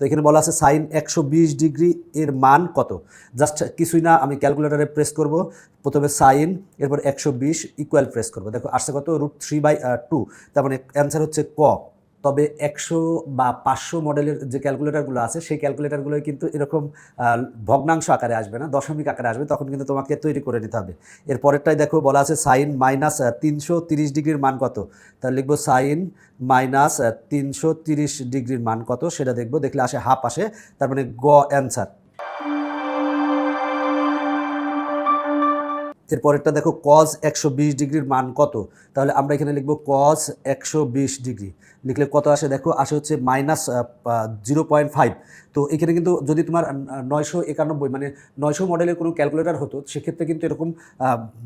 তো এখানে বলা আছে সাইন 120 ডিগ্রি এর মান কত। জাস্ট কিছুই না, আমি ক্যালকুলেটারে প্রেস করব, প্রথমে সাইন এরপর 120 ইকুয়াল প্রেস করব। দেখো আসছে কত, √3/2, তার মানে অ্যান্সার হচ্ছে ক। তবে 100 বা 500 মডেলের যে ক্যালকুলেটারগুলো আছে সেই ক্যালকুলেটারগুলো কিন্তু এরকম ভগ্নাংশ আকারে আসবে না, দশমিক আকারে আসবে, তখন কিন্তু তোমাকে তৈরি করে নিতে হবে। এর পরেরটাই দেখো বলা আছে সাইন -330 ডিগ্রির মান কত। তাহলে লিখবো সাইন -330 ডিগ্রির মান কত সেটা দেখবো, দেখলে আসে হাফ আসে, তার মানে গ অ্যান্সার। এরপরেরটা দেখো কজ 120 ডিগ্রির মান কত। তাহলে আমরা এখানে লিখবো কজ 120 ডিগ্রি, লিখলে কত আসে দেখো, আসে হচ্ছে -0.5। তো এখানে কিন্তু যদি তোমার 991 মানে 900 মডেলের কোনো ক্যালকুলেটর হতো সেক্ষেত্রে কিন্তু এরকম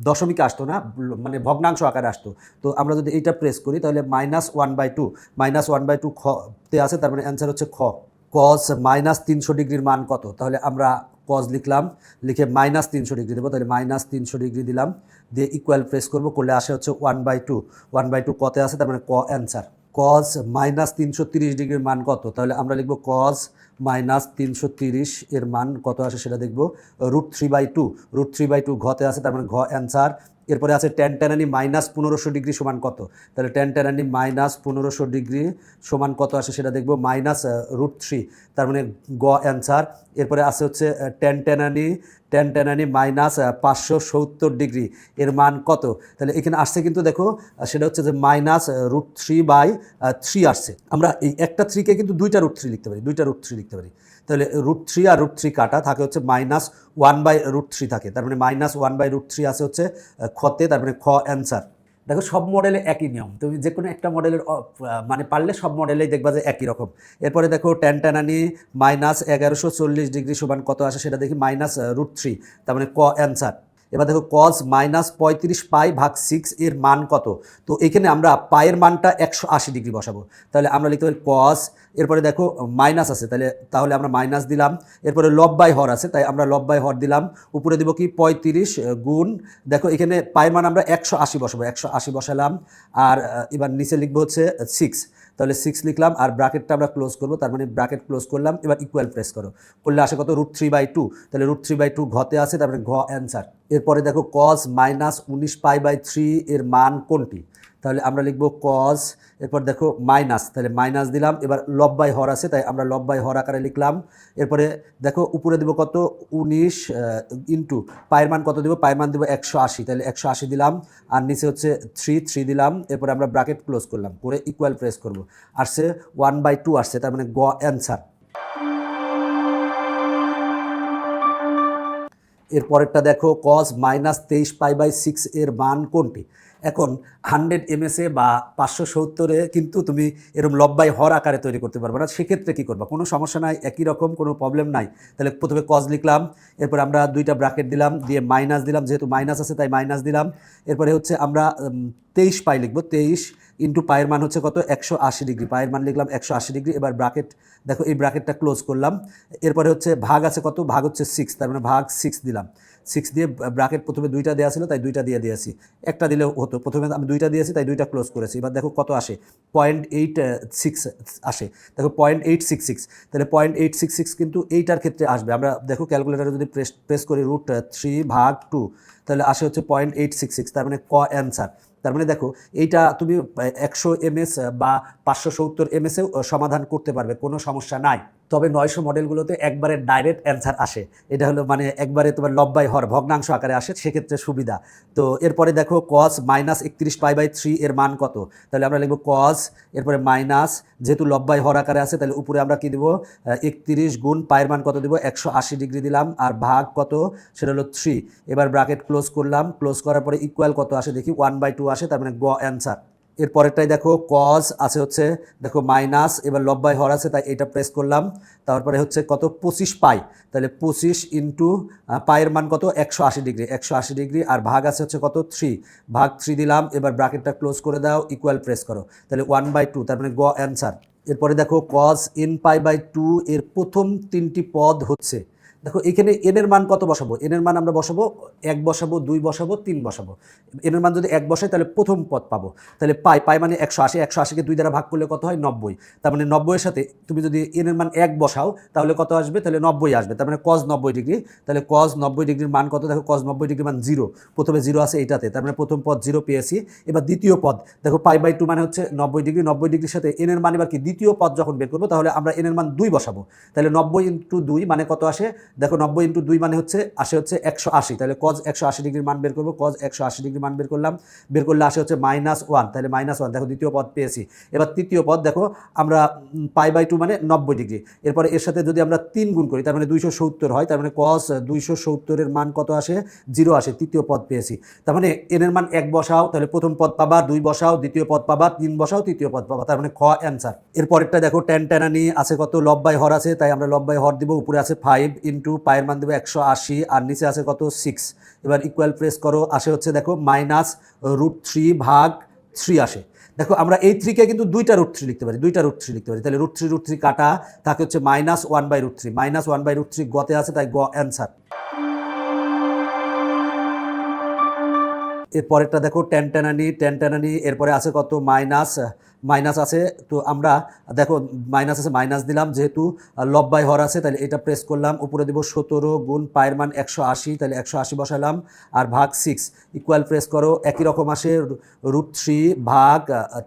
দশমিকে আসতো না, মানে ভগ্নাংশ আকারে আসতো। তো আমরা যদি এইটা প্রেস করি তাহলে -1/2 তে আছে, তার মানে অ্যান্সার হচ্ছে খ। কজ -300 ডিগ্রির মান কত। তাহলে আমরা কজ লিখলাম, লিখে -300 ডিগ্রি দেবো, তাহলে -300 ডিগ্রি দিলাম, দিয়ে ইকুয়াল প্রেস করবো, করলে আসে হচ্ছে 1/2 কতে আছে, তার মানে ক অ্যান্সার। কজ -330 ডিগ্রির মান কত। তাহলে আমরা লিখবো কজ -330 এর মান কত আসে সেটা দেখবো, √3/2 ঘতে আছে, তার মানে ঘ অ্যান্সার। এরপরে আছে tan -1500 ডিগ্রি সমান কত। তাহলে tan -1500 ডিগ্রি সমান কত আসে সেটা দেখবো, -√3, তার মানে গ অ্যান্সার। এরপরে আছে হচ্ছে tan -570 ডিগ্রি এর মান কত। তাহলে এখানে আসছে কিন্তু দেখো সেটা হচ্ছে যে -√3/3 আসছে। আমরা এই একটা 3কে কিন্তু দুইটা √3 লিখতে পারি, তাহলে √3 আর √3 কাটা থাকে হচ্ছে -1/√3 থাকে, তার মানে -1/√3 আছে হচ্ছে খতে, তার মানে খ অ্যান্সার। দেখো সব মডেলে একই নিয়ম, তুমি যে কোনো একটা মডেলের মানে পারলে সব মডেলেই দেখবা যে একই রকম। এরপরে দেখো tan -1140 ডিগ্রি সমান কত আসে সেটা দেখি, -√3, তার মানে ক অ্যান্সার। এবার দেখো কজ -35π/6 এর মান কত। তো এখানে আমরা পায়ের মানটা 180 ডিগ্রি বসাবো, তাহলে আমরা লিখতে পারি কজ, এরপরে দেখো মাইনাস আছে তাহলে আমরা মাইনাস দিলাম, এরপরে লব বাই হর আছে তাই আমরা লব বাই হর দিলাম, উপরে দিব কি 35 গুণ, দেখো এখানে পায়ের মান আমরা 180 বসাবো, 180 বসালাম, আর এবার নিচে লিখবো হচ্ছে 6, তাহলে 6 লিখলাম, আর ব্র্যাকেটটা আমরা ক্লোজ করবো, তার মানে ব্র্যাকেট ক্লোজ করলাম, এবার ইকুয়াল প্রেস করলে আসে কত, √3/2, তাহলে √3/2 ঘতে আছে, তার মানে ঘ অ্যান্সার। এরপরে দেখো কজ -19π/3 এর মান কোনটি। তাহলে আমরা লিখবো কজ, এরপর দেখো মাইনাস, তাহলে মাইনাস দিলাম, এবার লব বাই হর আছে তাই আমরা লব বাই হর আকারে লিখলাম। এরপরে দেখো উপরে দেবো কত, 19 ইন্টু পায়ের মান কত দেবো, পায়ের মান দেবো 180, তাহলে 180 দিলাম, আর নিচে হচ্ছে 3 দিলাম, এরপরে আমরা ব্র্যাকেট ক্লোজ করলাম, করে ইকুয়াল প্রেস করবো, আসছে 1/2 আসছে, তার মানে গ অ্যান্সার। এরপরেরটা দেখো কজ -23π/6 এর মান কোনটি। এখন 100 ms বা 570 কিন্তু তুমি এরকম লব বাই হর আকারে তৈরি করতে পারবে না, সেক্ষেত্রে কী করবা, কোনো সমস্যা নাই, একই রকম, কোনো প্রবলেম নাই। তাহলে প্রথমে কজ লিখলাম, এরপর আমরা দুইটা ব্র্যাকেট দিলাম, দিয়ে মাইনাস দিলাম, যেহেতু মাইনাস আছে তাই মাইনাস দিলাম, এরপরে হচ্ছে আমরা 23 পাই লিখবো, 23 ইন্টু পায়ের মান হচ্ছে কত, 180 ডিগ্রি, পায়ের মান লিখলাম 180 ডিগ্রি, এবার ব্র্যাকেট দেখো এই ব্র্যাকেটটা ক্লোজ করলাম, এরপরে হচ্ছে ভাগ আছে কত, ভাগ হচ্ছে 6, তার মানে ভাগ 6 দিলাম, 6 দিয়ে ব্র্যাকেট প্রথমে দুইটা দেওয়া ছিল তাই দুইটা দিয়ে দিয়েছি, একটা দিলেও হতো, প্রথমে আমি দুইটা দিয়েছি তাই দুইটা ক্লোজ করেছি। এবার দেখো কত আসে, 0.86 আসে, দেখো 0.866, তাহলে 0.866 কিন্তু এইটার ক্ষেত্রে আসবে। আমরা দেখো ক্যালকুলেটারে যদি প্রেস করি √3/2, তাহলে আসে হচ্ছে 0.866, তার মানে ক অ্যান্সার। তার মানে দেখো এইটা তুমি 100 ms বা 570 ms-এও সমাধান করতে পারবে, কোনো সমস্যা নাই। তবে 900 মডেলগুলোতে একবারে ডাইরেক্ট অ্যান্সার আসে, এটা হলো মানে একবারে তোমার লব বাই হর ভগ্নাংশ আকারে আসে, সেক্ষেত্রে সুবিধা। তো এরপরে দেখো কজ -31π/3 এর মান কত। তাহলে আমরা লিখবো কজ, এরপরে মাইনাস, যেহেতু লব বাই হর আকারে আছে তাহলে উপরে আমরা কি দেবো, 31 গুণ পায়ের মান কত দেবো, 180 ডিগ্রি দিলাম, আর ভাগ কত সেটা হলো 3, এবার ব্র্যাকেট ক্লোজ করলাম, ক্লোজ করার পরে ইকুয়াল কত আসে দেখি, 1/2 আসে, তার মানে গ অ্যান্সার। এরপরেরটাই দেখো কজ আছে হচ্ছে দেখো মাইনাস, এবার লব বাই হর আছে তাই এটা প্রেস করলাম, তারপরে হচ্ছে কত 25 পাই, তাহলে 25 ইন্টু পায়ের মান কত, 180 ডিগ্রি, 180 ডিগ্রি, আর ভাগ আছে হচ্ছে কত 3, ভাগ 3 দিলাম, এবার ব্র্যাকেটটা ক্লোজ করে দাও, ইকুয়াল প্রেস করো, তাহলে 1/2, তার মানে গ অ্যান্সার। এরপরে দেখো কজ nπ/2 এর প্রথম 3টি পদ হচ্ছে, দেখো এখানে এন এর মান কত বসাবো, এন এর মান আমরা বসাবো 1 বসাবো, 2 বসাবো, 3 বসাবো। এন এর মান যদি 1 বসাই তাহলে প্রথম পদ পাবো, তাহলে পাই মানে 180, 180কে 2 দ্বারা ভাগ করলে কত হয় 90। তার মানে 90 এর সাথে তুমি যদি এন এর মান 1 বসাও তাহলে কত আসবে, তাহলে 90 আসবে। তার মানে cos 90 ডিগ্রি, তাহলে cos 90 ডিগ্রির মান কত, দেখো cos 90 ডিগ্রির মান 0, প্রথমে 0 আছে এইটাতে, তার মানে প্রথম পদ 0 পেয়েছি। এবার দ্বিতীয় পদ দেখো π/2 মানে হচ্ছে 90 ডিগ্রি, 90 ডিগ্রির সাথে এন এর মান এবার কি দ্বিতীয় পদ যখন বের করবো তাহলে আমরা এন এর মান 2 বসাবো, তাহলে 90 × 2 মানে কত আসে, দেখো 90 × 2 মানে হচ্ছে 180, তাহলে cos 180 ডিগ্রির মান বের করবো, cos 180 ডিগ্রির মান বের করলাম, বের করলে আসে হচ্ছে -1, তাহলে -1, দেখো দ্বিতীয় পদ পেয়েছি। এবার তৃতীয় পদ দেখো আমরা π/2 মানে 90 ডিগ্রি, এরপরে এর সাথে যদি আমরা 3 গুণ করি তার মানে 270 হয়, তার মানে cos 270 এর মান কত আসে 0 আসে, তৃতীয় পদ পেয়েছি। তার মানে এন এর মান 1 বসাও তাহলে প্রথম পদ পাবা, 2 বসাও দ্বিতীয় পদ পাবা, 3 বসাও তৃতীয় পদ পাবা, তার মানে খ অ্যান্সার। এরপরেরটা দেখো ট্যান ট্যানানি আছে কত, লব বাই হর আছে, তাই আমরা লব বাই হর দিব, উপরে আছে 5 ইন্টু পায়ের মান দেবো 180 আর নিচে আছে কত 6। এবার ইকুয়াল প্রেস করো, আসে হচ্ছে দেখো -√3 ভাগ 3 আসে। দেখো আমরা এই 3কে কিন্তু 2টা √3 লিখতে পারি, 2টা √3 লিখতে পারি, তাহলে √3 কাটা থাকে হচ্ছে -1/√3, -1/√3 গতে আছে, তাই গ অ্যান্সার। এরপরেরটা দেখো ট্যান ট্যানানি, এরপরে আছে কত মাইনাস আছে, তো আমরা দেখো মাইনাস আছে মাইনাস দিলাম, যেহেতু লব বাই হর আছে তাহলে এটা প্রেস করলাম, উপরে দেবো 17 গুণ পায়ের মান 180, তাহলে 180 বসালাম আর ভাগ 6, ইকুয়াল প্রেস করো, একই রকম আসে √3 ভাগ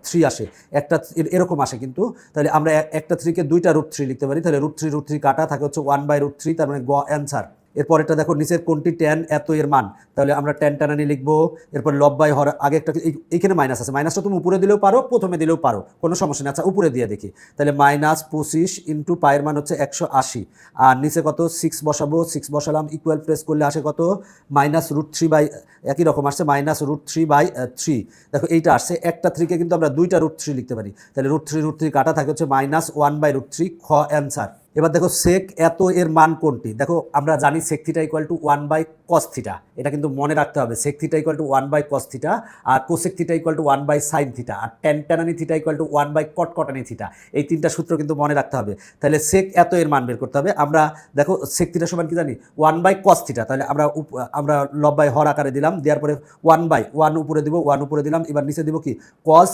3 আসে, একটা এরকম আসে কিন্তু, তাহলে আমরা একটা 3কে 2টা √3 লিখতে পারি, তাহলে √3 কাটা থাকে হচ্ছে 1/√3, তার মানে গ অ্যান্সার। এরপর এটা দেখো নিচের কোনটি ট্যান এত এর মান, তাহলে আমরা ট্যান টানানি লিখবো, এরপর লব বাই হর, আগে একটা এইখানে মাইনাস আছে, মাইনাসটা তুমি উপরে দিলেও পারো প্রথমে দিলেও পারো, কোনো সমস্যা নেই। আচ্ছা উপরে দিয়ে দেখি, তাহলে -25 ইন্টু পায়ের মান হচ্ছে 180 আর নিচে কত 6 বসাবো, 6 বসালাম, ইকুয়াল প্রেস করলে আসে কত -√3 বাই, একই রকম আসছে -√3/3, দেখো এইটা আসছে, একটা 3কে কিন্তু আমরা 2টা √3 লিখতে পারি, তাহলে √3 কাটা থাকে হচ্ছে -1/√3, খ অ্যান্সার। এবার দেখো সেক এত এর মান কোনটি, দেখো আমরা জানি sec theta equal to 1/cos theta, এটা কিন্তু মনে রাখতে হবে, sec theta equal to 1/cos theta আর cosec theta equal to 1/sin theta আর ট্যান ট্যানানি থিটা ইকুয়াল টু 1/cot কটানি থিটা, এই 3টা সূত্র কিন্তু মনে রাখতে হবে। তাহলে সেক এত এর মান বের করতে হবে, আমরা দেখো সেক থিটা সমান কি জানি 1/cos থিটা, তাহলে আমরা লব বাই হর আকারে দিলাম, দেওয়ার পরে 1/1 উপরে দিব, 1 উপরে দিলাম, এবার নিচে দিব কি cos,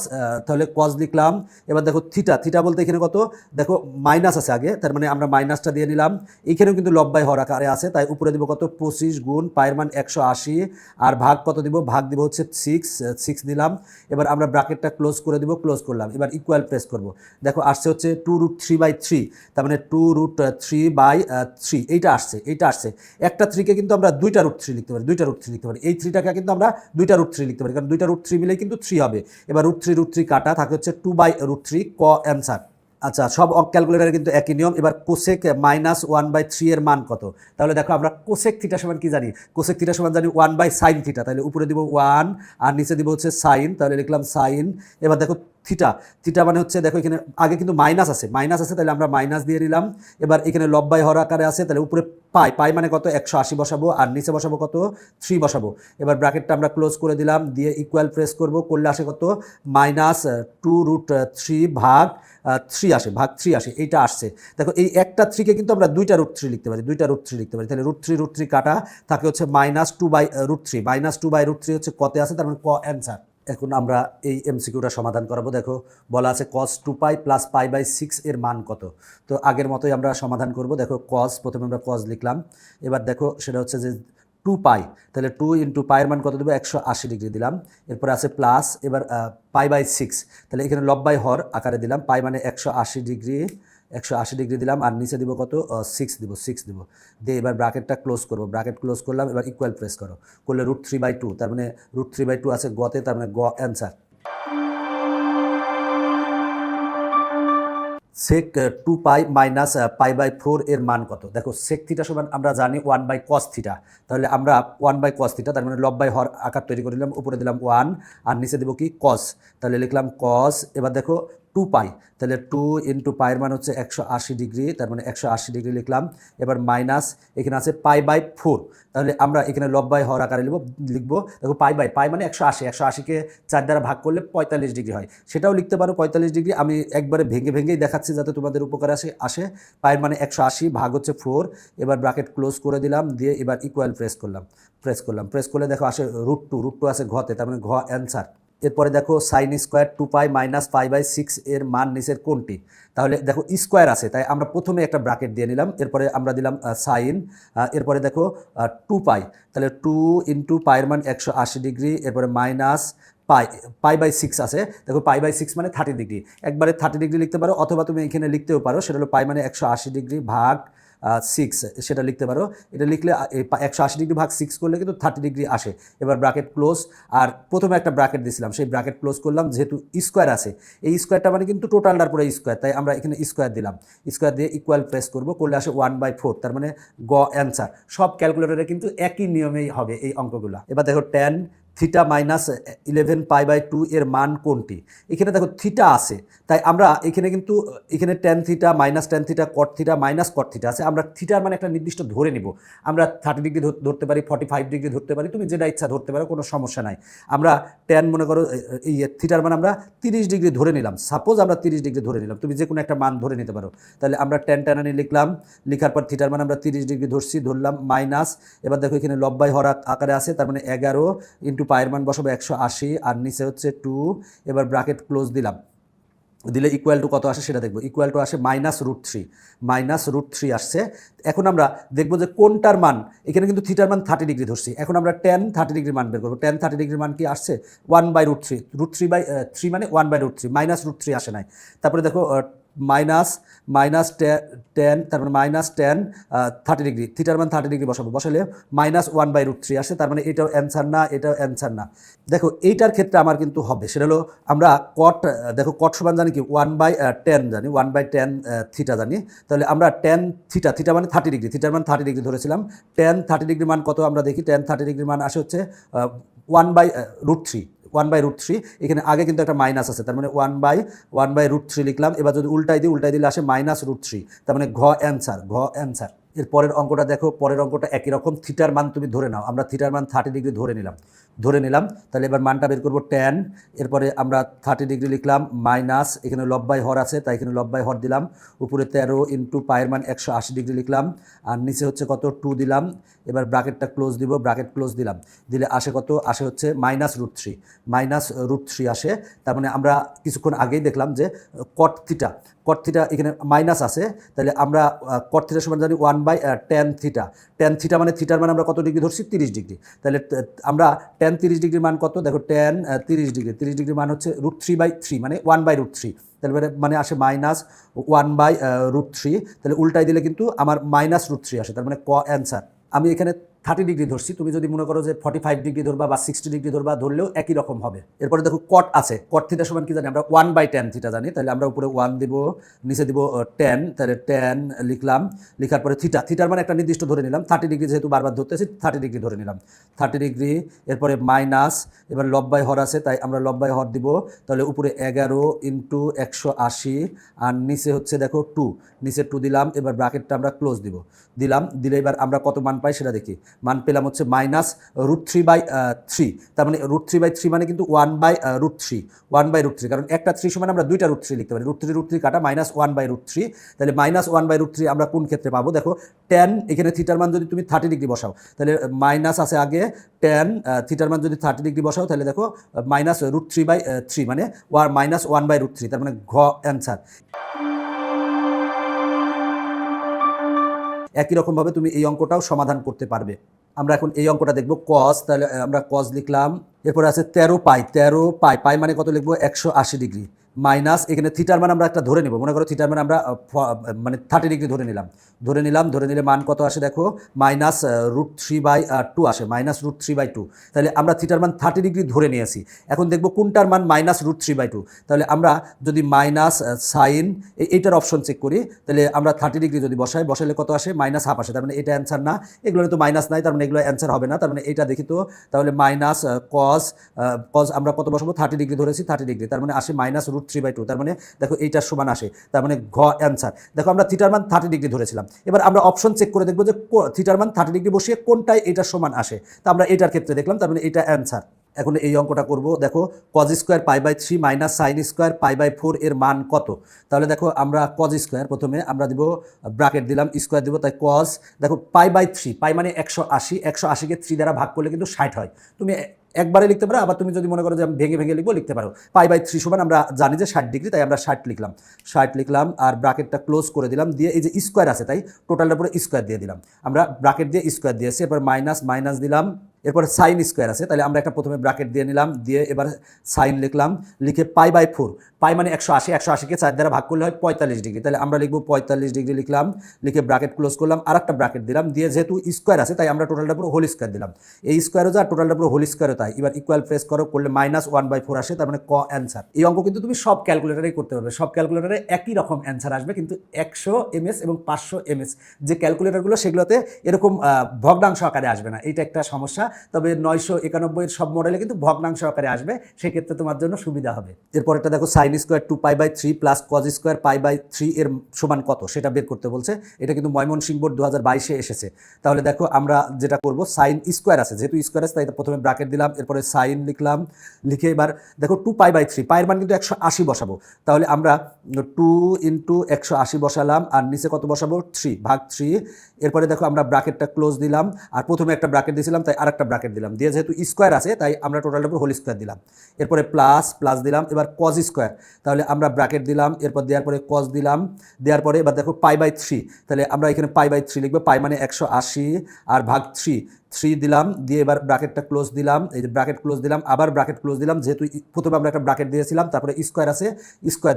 তাহলে cos লিখলাম। এবার দেখো থিটা বলতে এখানে কত, দেখো মাইনাস আছে আগে, তার মানে আমরা মাইনাসটা দিয়ে নিলাম, এইখানেও কিন্তু লব বাই হর আকারে আছে, তাই উপরে দিব কত 25 গুণ পায়ের মান 180 আর ভাগ কত দিব, ভাগ দিব হচ্ছে 6 দিলাম। এবার আমরা ব্র্যাকেটটা ক্লোজ করে দিব, ক্লোজ করলাম, এবার ইকুয়াল প্রেস করব, দেখো আসছে হচ্ছে 2√3/3, তার মানে 2√3/3, এইটা আসছে একটা 3কে কিন্তু আমরা 2টা √3 লিখতে পারি, এই 3টাকে কিন্তু আমরা 2টা √3 লিখতে পারি, কারণ 2টা √3 মিলেই কিন্তু 3 হবে। এবার √3 কাটা থাকে হচ্ছে 2/√3, ক অ্যান্সার। আচ্ছা সব ক্যালকুলেটারে কিন্তু একই নিয়ম। এবার কোসেক -1/3 এর মান কত, তাহলে দেখো আমরা কোসেক থিটা সমান কি জানি, কোসেক থিটা সমান জানি 1/sin থিটা, তাহলে উপরে দিব 1 আর নিচে দিব হচ্ছে সাইন, তাহলে লিখলাম সাইন। এবার দেখো থিটা মানে হচ্ছে, দেখো এখানে আগে কিন্তু মাইনাস আছে, তাহলে আমরা মাইনাস দিয়ে দিলাম। এবার এখানে লব বাই হর আকারে আছে, তাহলে উপরে পাই মানে কত 180 বসাবো আর নিচে বসাবো কত 3 বসাবো। এবার ব্র্যাকেটটা আমরা ক্লোজ করে দিলাম, দিয়ে ইকুয়াল প্রেস করব, করলে আসে কত -2√3 ভাগ 3 আসে, এইটা আসছে। দেখো এই একটা 3কে কিন্তু আমরা 2টা √3 লিখতে পারি, তাহলে √3 কাটা থাকে হচ্ছে -2/√3 হচ্ছে কতে আছে, তার মানে ক অ্যান্সার। এখন আমরা এই এমসিকিউটা সমাধান করাবো। দেখো বলা আছে cos 2π + π/6 এর মান কত, তো আগের মতোই আমরা সমাধান করব। দেখো cos, প্রথমে আমরা cos লিখলাম, এবার দেখো সেটা হচ্ছে যে 2π, তাহলে 2 × পায়ের মান কত দেবো 180 ডিগ্রি দিলাম, এরপরে আছে প্লাস, এবার π/6, তাহলে এখানে লব বাই হর আকারে দিলাম, পাই মানে 180 ডিগ্রি দিলাম আর নিচে দিব কত 6 দিব দিয়ে এবার ব্র্যাকেটটা ক্লোজ করবো, ব্র্যাকেট ক্লোজ করলাম, এবার ইকুয়াল প্রেস করলে √3/2, তার মানে √3/2 আছে গতে, তার মানে গ অ্যান্সার। সেক 2π - π/4 এর মান কত, দেখো সেক থিটা সমান আমরা জানি 1/cos থিটা, তাহলে আমরা 1/cos থিটা, তার মানে লব বাই হর আকার তৈরি করে নিলাম, উপরে দিলাম 1 আর নিচে দেবো কি cos, তাহলে লিখলাম cos। এবার দেখো 2 পাই, তাহলে 2 ইন্টু পাইয়ের মান হচ্ছে 180 ডিগ্রি, তার মানে 180 ডিগ্রি লিখলাম। এবার মাইনাস এখানে আছে π/4, তাহলে আমরা এখানে লব বাই হর আকারে লিখবো। দেখো পাই মানে 180, 180কে 4 দ্বারা ভাগ করলে 45 ডিগ্রি হয়, সেটাও লিখতে পারো 45 ডিগ্রি। আমি একবারে ভেঙেই দেখাচ্ছি যাতে তোমাদের উপকারে আসে। পাইয়ের মানে 180 ভাগ হচ্ছে 4, এবার ব্র্যাকেট ক্লোজ করে দিলাম, দিয়ে এবার ইকুয়াল প্রেস করলে দেখো আসে √2 আছে ঘতে, তার মানে ঘ অ্যান্সার। এরপরে দেখো সাইন স্কোয়ার 2π মাইনাস π/6 এর মান নিচের কোনটি? তাহলে দেখো স্কোয়ার আছে, তাই আমরা প্রথমে একটা ব্র্যাকেট দিয়ে নিলাম, এরপরে আমরা দিলাম সাইন, এরপরে দেখো 2π, তাহলে 2 ইন্টু পাইয়ের মান 180 ডিগ্রি, এরপরে মাইনাস π/6 আছে, দেখো π/6 মানে 30 ডিগ্রি, একবারে 30 ডিগ্রি লিখতে পারো, অথবা তুমি এখানে লিখতেও পারো, সেটা হলো পাই মানে 180 ডিগ্রি ভাগ 6, সেটা লিখতে পারো। এটা লিখলে 180 ডিগ্রি ভাগ 6 করলে কিন্তু 30 ডিগ্রি আসে। এবার ব্র্যাকেট ক্লোজ, আর প্রথমে একটা ব্র্যাকেট দিয়েছিলাম, সেই ব্র্যাকেট ক্লোজ করলাম, যেহেতু স্কোয়ার আছে, এই স্কোয়ারটা মানে কিন্তু টোটালটার পরে স্কোয়ার, তাই আমরা এখানে স্কোয়ার দিলাম, স্কোয়ার দিয়ে ইকুয়াল প্রেস করলে আসে 1/4, তার মানে গ অ্যান্সার। সব ক্যালকুলেটরে কিন্তু একই নিয়মেই হবে এই অঙ্কগুলো। এবার দেখো tan থিটা মাইনাস 11π/2 এর মান কোনটি? এখানে দেখো থিটা আছে, তাই আমরা এখানে tan theta minus tan theta কট থিটা মাইনাস কট থিটা আছে, আমরা থিটার মানে একটা নির্দিষ্ট ধরে নিব। আমরা 30 ডিগ্রি ধরতে পারি, 45 ডিগ্রি ধরতে পারি, তুমি যেটা ইচ্ছা ধরতে পারো, কোনো সমস্যা নাই। আমরা tan মনে করো এই থিটার মান আমরা 30 ডিগ্রি ধরে নিলাম, সাপোজ আমরা 30 ডিগ্রি ধরে নিলাম, তুমি যে কোনো একটা মান ধরে নিতে পারো। তাহলে আমরা tan লিখলাম, লিখার পর থিটার মান আমরা 30 ডিগ্রি ধরলাম, মাইনাস, এবার দেখো এখানে লব বাই হর আকারে আছে, তার মানে 11 ইন্টু পায়ের মান বসাবো 180, আর নিচে হচ্ছে 2, এবার ব্র্যাকেট ক্লোজ দিলে ইকুয়াল টু কত আসে সেটা দেখবো। ইকুয়াল টু আসে -√3 আসছে। এখন আমরা দেখবো যে কোনটার মান, এখানে কিন্তু থিটার মান 30 ডিগ্রি ধরছি, এখন আমরা tan 30 ডিগ্রি মান বের করবো। tan 30 ডিগ্রির মান কি আসছে? 1/√3, √3/3 মানে 1/√3, -√3 আসে নাই। তারপরে দেখো মাইনাস tan, তার মানে -tan 30 ডিগ্রি, থিটার মান 30 ডিগ্রি বসালে -1/√3 আসে, তার মানে এটাও অ্যান্সার না, এটাও অ্যান্সার না। দেখো এইটার ক্ষেত্রে আমার কিন্তু হবে, সেটা হলো আমরা কট সমান জানি কি 1/tan জানি, 1/tan থিটা জানি, তাহলে আমরা tan থিটা মানে 30 ডিগ্রি, থিটার মান 30 ডিগ্রি ধরেছিলাম। tan 30 ডিগ্রি মান কত আমরা দেখি, tan 30 ডিগ্রি মান আসে হচ্ছে 1/√3, এখানে আগে কিন্তু একটা মাইনাস আছে, তার মানে 1/√3 লিখলাম। এবার যদি উল্টাই দিলে আসে -√3, তার মানে ঘ অ্যান্সার। এর পরের অঙ্কটা দেখো, পরের অঙ্কটা একই রকম, থিটার মান তুমি ধরে নাও, আমরা থিটার মান 30 ডিগ্রি ধরে নিলাম। তাহলে এবার মানটা বের করবো tan, এরপরে আমরা 30 ডিগ্রি লিখলাম, মাইনাস, এখানে লব বাই হর আছে, তাই এখানে লব বাই হর দিলাম, উপরে 13 ইন্টু পায়ের মান 180 ডিগ্রি লিখলাম, আর নিচে হচ্ছে কত 2 দিলাম। এবার ব্র্যাকেটটা ক্লোজ দিলাম, দিলে আসে কত, আসে হচ্ছে -√3 আসে। তার মানে আমরা কিছুক্ষণ আগেই দেখলাম যে কট থিটা এখানে মাইনাস আছে, তাহলে আমরা কট থিটা সমান জানি 1/tan থিটা মানে থিটার মান আমরা কত ডিগ্রি ধরছি, 30 ডিগ্রি। তাহলে আমরা tan 30 ডিগ্রির মান কত, দেখো tan 30 ডিগ্রির মান হচ্ছে √3/3 মানে 1/√3, তাহলে মানে আসে -1/√3, তাহলে উল্টাই দিলে কিন্তু আমার -√3 আসে, তার মানে ক অ্যান্সার। আমি এখানে 30 ডিগ্রি ধরছি, তুমি যদি মনে করো যে 45 ডিগ্রি ধরবা বা 60 ডিগ্রি ধরবা, ধরলেও একই রকম হবে। এরপরে দেখো কট আছে, কট থিটা সমান কি জানি আমরা 1/tan থিটা জানি, তাহলে আমরা উপরে 1 দিব, নিচে দিব tan, তাহলে tan লিখলাম, লিখার পরে থিটার মানে একটা নির্দিষ্ট ধরে নিলাম, 30 ডিগ্রি যেহেতু বারবার ধরতেছি 30 ডিগ্রি ধরে নিলাম, 30 ডিগ্রি, এরপরে মাইনাস, এবার লব বাই হর আছে, তাই আমরা লব বাই হর দিব, তাহলে উপরে 11 ইন্টু 180, আর নিচে হচ্ছে দেখো 2, নিচে 2 দিলাম, এবার ব্র্যাকেটটা আমরা ক্লোজ দিলে এবার আমরা কত মান পাই সেটা দেখি। মান পেলাম হচ্ছে -√3/3, তার মানে √3/3 মানে কিন্তু 1/√3, কারণ একটা 3 সমান আমরা দুইটা √3 লিখতে পারি, √3 কাটা -1/√3, তাহলে -1/√3 আমরা কোন ক্ষেত্রে পাবো, দেখো tan, এখানে থিটার মান যদি তুমি 30 ডিগ্রি বসাও, তাহলে মাইনাস আছে আগে, tan থিটার মান যদি 30 ডিগ্রি বসাও, তাহলে দেখো -√3/3 মানে -1/√3, তার মানে ঘ অ্যান্সার। একই রকমভাবে তুমি এই অঙ্কটাও সমাধান করতে পারবে। আমরা এখন এই অঙ্কটা দেখব, cos, তাহলে আমরা cos লিখলাম, এরপরে আছে 13π মানে কত লিখবো, 180 ডিগ্রি, মাইনাস, এখানে থিটার মান আমরা একটা ধরে নেব, মনে করো থিটার মান আমরা মানে 30 ডিগ্রি ধরে নিলে মান কত আসে দেখো, -√3/2 আসে, -√3/2, তাহলে আমরা থিটার মান 30 ডিগ্রি ধরে নিয়েছি। এখন দেখব কোনটার মান -√3/2, তাহলে আমরা যদি মাইনাস সাইন এইটার অপশন চেক করি, তাহলে আমরা 30 ডিগ্রি যদি বসাইলে কত আসে, -1/2 আসে, তার মানে এটা অ্যান্সার না, এগুলো তো মাইনাস নাই, তার মানে এগুলো অ্যান্সার হবে না, তার মানে এটা দেখি তো, তাহলে -cos কজ আমরা কত বসাবো 30 ডিগ্রি ধরেছি 30 ডিগ্রি, তার মানে আসে -√3/2, তার মানে দেখো এইটার সমান আসে, তার মানে ঘ অ্যান্সার। দেখো আমরা থিটার মান 30 ডিগ্রি ধরেছিলাম, এবার আমরা অপশন চেক করে দেখবো যে থিটার মান 30 ডিগ্রি বসিয়ে কোনটায় এইটার সমান আসে, তো আমরা এইটার ক্ষেত্রে দেখলাম, তার মানে এইটা অ্যান্সার। এখন এই অঙ্কটা করব, দেখো cos square π/3 minus sine square π/4 এর মান কত। তাহলে দেখো আমরা cos স্কোয়ার প্রথমে আমরা দিব ব্র্যাকেট দিলাম, স্কোয়ার দিব, তাই cos দেখো π/3, পাই মানে 180, 180কে 3 দ্বারা ভাগ করলে কিন্তু 60 হয়। তুমি একবারে লিখতে পারো, আবার তুমি যদি মনে করো যে আমি ভেঙে ভেঙে লিখবো লিখতে পারো। π/3 সমান আমরা জানি যে 60 ডিগ্রি, তাই আমরা 60 লিখলাম, 60 লিখলাম আর ব্র্যাকেটটা ক্লোজ করে দিলাম, দিয়ে এই যে স্কোয়ার আছে তাই টোটালের উপরে স্কোয়ার দিয়ে দিলাম, আমরা ব্র্যাকেট দিয়ে স্কোয়ার দিয়েছি, এরপর মাইনাস মাইনাস দিলাম, এরপরে সাইন স্কোয়ার আছে, তাহলে আমরা একটা প্রথমে ব্র্যাকেট দিয়ে নিলাম, দিয়ে এবার সাইন লিখলাম, লিখে π/4, পাই মানে 180, 180কে 4 দ্বারা ভাগ করলে হয় 45 ডিগ্রি, তাহলে আমরা লিখবো 45 ডিগ্রি লিখলাম, লিখে ব্র্যাকেট ক্লোজ করলাম, আর একটা ব্র্যাকেট দিলাম, দিয়ে যেহেতু স্কোয়ার আছে তাই আমরা টোটালটার উপর হোল স্কোয়ার দিলাম, এই স্কোয়ারও যা টোটালটার উপর হোল স্কোয়ারও তাই, এবার ইকুয়াল প্রেস করো, করলে -1/4 আসে, তার মানে ক অ্যান্সার। এই অঙ্ক কিন্তু তুমি সব ক্যালকুলেটারেই করতে পারবে, সব ক্যালকুলেটারে একই রকম অ্যান্সার আসবে, কিন্তু 100 ms এবং 500 ms যে ক্যালকুলেটারগুলো সেগুলোতে এরকম ভগ্নাংশ আকারে আসবে না, এইটা একটা সমস্যা। তবে 991 এর সব মডেলে কিন্তু ভগ্নাংশ আকারে আসবে, সেক্ষেত্রে তোমার জন্য সুবিধা হবে। এরপর এটা দেখো sine square 2π/3 plus cos square π/3 এর সমান কত সেটা বের করতে বলছে। এটা কিন্তু ময়মনসিংহ বোর্ড 2022-এ এসেছে। তাহলে দেখো আমরা যেটা করব, সাইন স্কোয়ার আছে, যেহেতু স্কোয়ার আছে তাই প্রথমে ব্র্যাকেট দিলাম, এরপরে সাইন লিখলাম, লিখে এবার দেখো 2π/3, পায়ের মান কিন্তু 180 বসাবো, তাহলে আমরা 2 × 180 বসালাম, আর নিচে কত বসাবো 3/3। এরপরে দেখো আমরা ব্র্যাকেটটা ক্লোজ দিলাম, আর প্রথমে একটা ব্র্যাকেট দিয়েছিলাম তাই আর একটা ব্র্যাকেট দিলাম, দিয়ে যেহেতু স্কোয়ার আছে তাই আমরা টোটালটার উপর হোল স্কোয়ার দিলাম, এরপরে প্লাস প্লাস দিলাম, এবার কজ স্কোয়ার, তাহলে আমরা ব্র্যাকেট দিলাম, এরপর দেওয়ার পরে কজ দিলাম, দেওয়ার পরে এবার দেখো π/3, তাহলে আমরা এখানে π/3 লিখবো, পাই মানে 180 আর ভাগ 3 দিলাম, দিয়ে এবার ব্র্যাকেটটা ক্লোজ দিলাম, এই যে ব্র্যাকেট ক্লোজ দিলাম, আবার ব্র্যাকেট ক্লোজ দিলাম, যেহেতু প্রথমে আমরা একটা ব্র্যাকেট দিয়েছিলাম, তারপরে স্কোয়ার আছে স্কোয়ার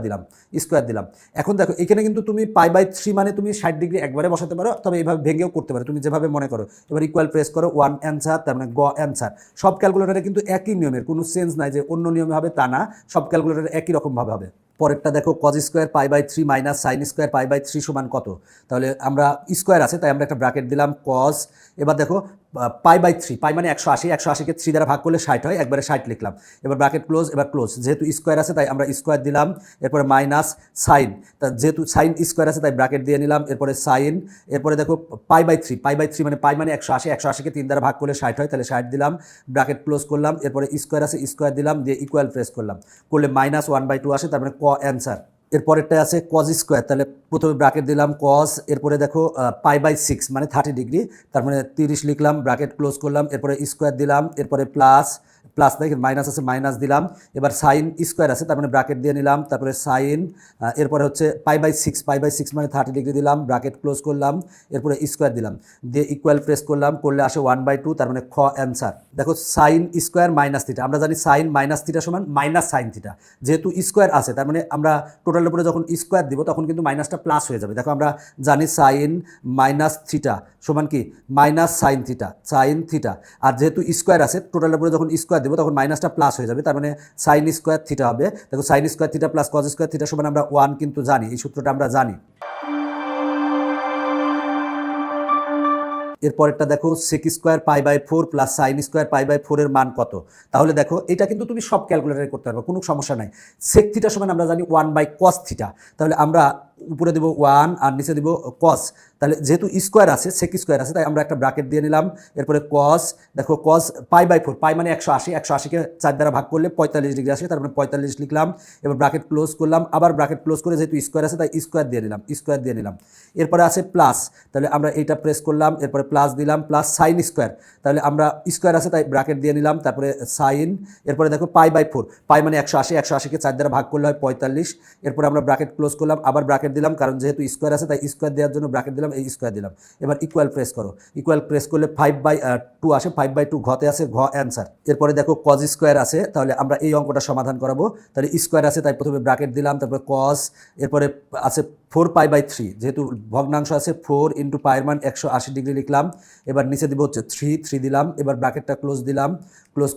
দিলাম। এখন দেখো এখানে কিন্তু তুমি π/3 মানে তুমি 60 ডিগ্রি একবারে বসাতে পারো, তবে এইভাবে ভেঙেও করতে পারো, তুমি যেভাবে মনে করো। এবার ইকুয়াল প্রেস করো, 1 অ্যান্সার, তার মানে গ অ্যান্সার। সব ক্যালকুলেটারে কিন্তু একই নিয়মের, কোনো চেঞ্জ নাই যে অন্য নিয়মে হবে তা না, সব ক্যালকুলেটারে একই রকমভাবে হবে। পরেরটা দেখো cos square π/3 minus sine square π/3 সমান কত। তাহলে আমরা স্কোয়ার আছে তাই আমরা একটা ব্র্যাকেট দিলাম, কজ, এবার দেখো π/3, পাই মানে 180, 180কে 3 দ্বারা ভাগ করলে 60 হয়, একবারে 60 লিখলাম, এবার ব্র্যাকেট ক্লোজ, এবার ক্লোজ, যেহেতু স্কোয়ার আছে তাই আমরা স্কোয়ার দিলাম, এরপরে মাইনাস সাইন, তা যেহেতু সাইন স্কোয়ার আছে তাই ব্র্যাকেট দিয়ে নিলাম, এরপরে সাইন, এরপরে দেখো π/3 মানে পাই মানে 180, 180কে 3 দ্বারা ভাগ করলে 60 হয়, তাহলে 60 দিলাম, ব্র্যাকেট ক্লোজ করলাম, এরপরে স্কোয়ার আছে স্কোয়ার দিলাম, দিয়ে ইকুয়াল প্রেস করলাম, করলে -1/2 আসে, তার মানে ক অ্যান্সার। এরপরেরটা আছে কজ স্কোয়ার, তাহলে প্রথমে ব্র্যাকেট দিলাম কজ, এরপরে দেখো π/6 মানে 30 ডিগ্রি, তার মানে 30 লিখলাম, ব্র্যাকেট ক্লোজ করলাম, এরপরে স্কোয়ার দিলাম, এরপরে প্লাস দেখেন মাইনাস আছে মাইনাস দিলাম, এবার সাইন স্কোয়ার আছে তার মানে ব্র্যাকেট দিয়ে নিলাম, তারপরে সাইন, এরপরে হচ্ছে π/6 মানে 30 ডিগ্রি দিলাম, ব্র্যাকেট ক্লোজ করলাম, এরপরে স্কোয়ার দিলাম, দিয়ে ইকুয়াল প্রেস করলাম, করলে আসে 1/2, তার মানে খ অ্যান্সার। দেখো সাইন স্কোয়ার মাইনাস থিটা, আমরা জানি সাইন মাইনাস থিটা সমান মাইনাস সাইন থিটা, যেহেতু স্কোয়ার আছে তার মানে আমরা টোটালের উপরে যখন স্কোয়ার দিব তখন কিন্তু মাইনাসটা প্লাস হয়ে যাবে। দেখো আমরা জানি সাইন মাইনাস থিটা সমান কি মাইনাস সাইন থিটা, আর যেহেতু স্কোয়ার আছে টোটালের উপরে যখন স্কোয়ার দেবো তখন মাইনাসটা প্লাস হয়ে যাবে, তার মানে সাইন স্কোয়ার থিটা হবে। দেখো sine square theta plus cos square theta সমান আমরা 1 কিন্তু জানি, এই সূত্রটা আমরা জানি। এরপরেরটা দেখো sec square π/4 plus sine square π/4 এর মান কত। তাহলে দেখো এটা কিন্তু তুমি সব ক্যালকুলেটারে করতে পারবে, কোনো সমস্যা নাই। সেক থিটা সমান আমরা জানি 1/cos থিটা, তাহলে আমরা উপরে দেবো 1 আর নিচে দেবো cos, তাহলে যেহেতু স্কোয়ার আছে সেক স্কোয়ার আছে তাই আমরা একটা ব্র্যাকেট দিয়ে নিলাম, এরপরে cos, দেখো cos π/4, পাই মানে 180, 180কে 4 দ্বারা ভাগ করলে 45 ডিগ্রি আসে, তার মানে 45 লিখলাম, এবার ব্র্যাকেট ক্লোজ করলাম, আবার ব্র্যাকেট ক্লোজ করে যেহেতু স্কোয়ার আছে তাই স্কোয়ার দিয়ে নিলাম, এরপরে আছে প্লাস, তাহলে আমরা এইটা প্রেস করলাম, এরপরে প্লাস দিলাম, প্লাস সাইন স্কোয়ার, তাহলে আমরা স্কোয়ার আছে তাই ব্র্যাকেট দিয়ে নিলাম, তারপরে সাইন, এরপরে দেখো π/4, পাই মানে 180, 180কে 4 দ্বারা ভাগ করলে হয় 45, এরপরে আমরা ব্র্যাকেট ক্লোজ করলাম, আবার ব্র্যাকেট দিলাম, কারণ যেহেতু স্কোয়ার আছে তাই স্কোয়ার দেওয়ার জন্য ব্র্যাকেট দিলাম, এই স্কোয়ার দিলাম, এবার ইকুয়াল প্রেস করো, ইকুয়াল প্রেস করলে 5/2 আসে, 5/2 ঘতে আছে, ঘ অ্যান্সার। এরপরে দেখো কজ স্কোয়ার আছে, তাহলে আমরা এই অঙ্কটা সমাধান করাবো, তাহলে স্কোয়ার আছে তাই প্রথমে ব্র্যাকেট দিলাম, তারপরে কজ, এরপরে আছে 4π/3, যেহেতু ভগ্নাংশ আছে 4 × পায়ের মান 180 ডিগ্রি লিখলাম, এবার নিচে দিব হচ্ছে 3 দিলাম, এবার ব্র্যাকেটটা ক্লোজ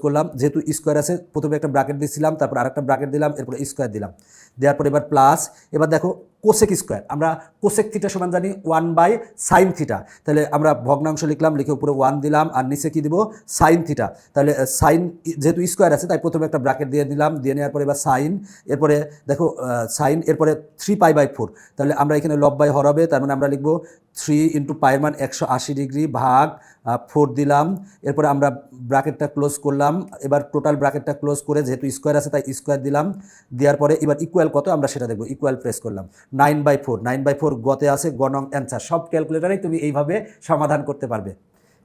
করলাম, যেহেতু স্কোয়ার আছে প্রথমে একটা ব্র্যাকেট দিয়েছিলাম, তারপর আরেকটা ব্র্যাকেট দিলাম, এরপরে স্কোয়ার দিলাম, দেওয়ার পর এবার প্লাস, এবার দেখো কোসেক স্কোয়ার, আমরা কোসেক থিটা সমান জানি 1/sin থিটা। তাহলে আমরা ভগ্নাংশ লিখলাম, লিখে উপরে 1 দিলাম আর নিচে কি দিব সাইন থিটা। তাহলে সাইন যেহেতু স্কোয়ার আছে তাই প্রথমে একটা ব্র্যাকেট দিয়ে দিলাম, দিয়ে নেওয়ার পরে এবার সাইন, এরপরে দেখো সাইন, এরপরে 3π/4। তাহলে আমরা এখানে লব বাই হর হবে, তার মানে আমরা লিখবো 3 × পায়ের মান 180 ডিগ্রি ভাগ 4 দিলাম, এরপরে আমরা ব্র্যাকেটটা ক্লোজ করলাম। এবার টোটাল ব্র্যাকেটটা ক্লোজ করে যেহেতু স্কোয়ার আছে তাই স্কোয়ার দিলাম, দেওয়ার পরে এবার ইকুয়াল কত আমরা সেটা দেখবো, ইকুয়াল প্রেস করলাম। 9/4, 9/4 গতে আছে, গ নং অ্যান্সার। সব ক্যালকুলেটারেই তুমি এইভাবে সমাধান করতে পারবে।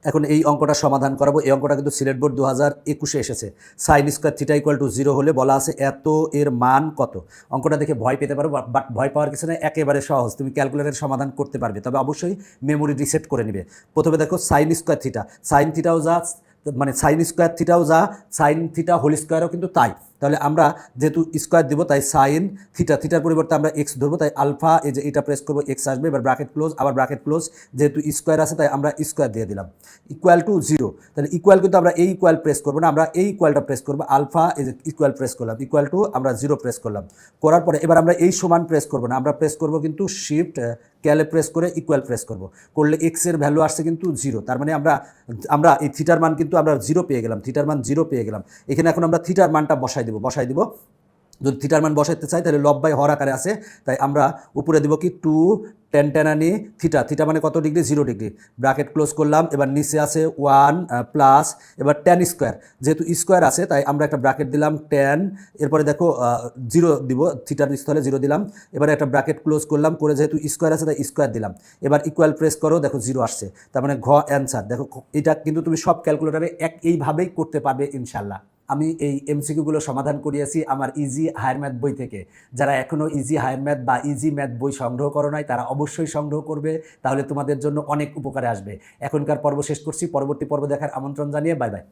এখন এই অঙ্কটা সমাধান করাবো। এই অঙ্কটা কিন্তু সিলেট বোর্ড 2021-এ এসেছে। Sine square theta equal two 0 হলে বলা আছে এত এর মান কত। অঙ্কটা দেখে ভয় পেতে পারো, বাট ভয় পাওয়ার কিছু না, একেবারে সহজ, তুমি ক্যালকুলেটারে সমাধান করতে পারবে, তবে অবশ্যই মেমোরি রিসেট করে নেবে। প্রথমে দেখো সাইন স্কোয়ার থিটা, সাইন থিটাও যা মানে সাইন স্কোয়ার থিটাও যা, সাইন থিটা হোল স্কোয়ারও কিন্তু তাই। তাহলে আমরা যেহেতু স্কোয়ার দেবো তাই সাইন থিটা, থিটার পরিবর্তে আমরা এক্স ধরবো, তাই আলফা, এই যে এটা প্রেস করবো এক্স আসবে। এবার ব্র্যাকেট ক্লোজ, আবার ব্র্যাকেট ক্লোজ, যেহেতু স্কোয়ার আছে তাই আমরা স্কোয়ার দিয়ে দিলাম, ইকুয়াল টু 0। তাহলে ইকুয়াল কিন্তু আমরা এই ইকুয়াল প্রেস করবো না, আমরা এই ইকুয়ালটা প্রেস করবো, আলফা এই যে ইকুয়াল প্রেস করলাম, ইকুয়াল টু আমরা 0 প্রেস করলাম। করার পরে এবার আমরা এই সমান প্রেস করবো না, আমরা প্রেস করবো কিন্তু শিফট ক্যালে প্রেস করে ইকুয়াল প্রেস করবো, করলে এক্স এর ভ্যালু আসছে কিন্তু 0। তার মানে আমরা এই থিটার মান কিন্তু আমরা 0 পেয়ে গেলাম, থিটার মান 0 পেয়ে গেলাম। এখানে এখন আমরা থিটার মানটা বসাই দিব। যদি থিটার মান বসাইতে চাই তাহলে লব বাই হর আকারে আছে, তাই আমরা উপরে দিব কি 2 tan টানানি থিটা, থিটা মানে কত ডিগ্রি, 0 ডিগ্রি, ব্র্যাকেট ক্লোজ করলাম। এবার নিচে আছে 1 প্লাস, এবার tan স্কোয়ার, যেহেতু স্কোয়ার আছে তাই আমরা একটা ব্র্যাকেট দিলাম tan, এরপরে দেখো 0 দিব, থিটার স্থলে 0 দিলাম। এবারে একটা ব্র্যাকেট ক্লোজ করলাম, করে যেহেতু স্কোয়ার আছে তাই স্কোয়ার দিলাম। এবার ইকুয়াল প্রেস করো, দেখো 0 আসছে, তার মানে ঘ অ্যান্সার। দেখো এটা কিন্তু তুমি সব ক্যালকুলেটারে এইভাবেই করতে পারবে ইনশাল্লাহ। আমি এই এমসিকিউগুলো সমাধান করিয়েছি আমার ইজি হায়ার ম্যাথ বই থেকে। যারা এখনও ইজি হায়ার ম্যাথ বা ইজি ম্যাথ বই সংগ্রহ করো নাই তারা অবশ্যই সংগ্রহ করবে, তাহলে তোমাদের জন্য অনেক উপকারে আসবে। এখনকার পর্ব শেষ করছি, পরবর্তী পর্ব দেখার আমন্ত্রণ জানিয়ে বাই বাই।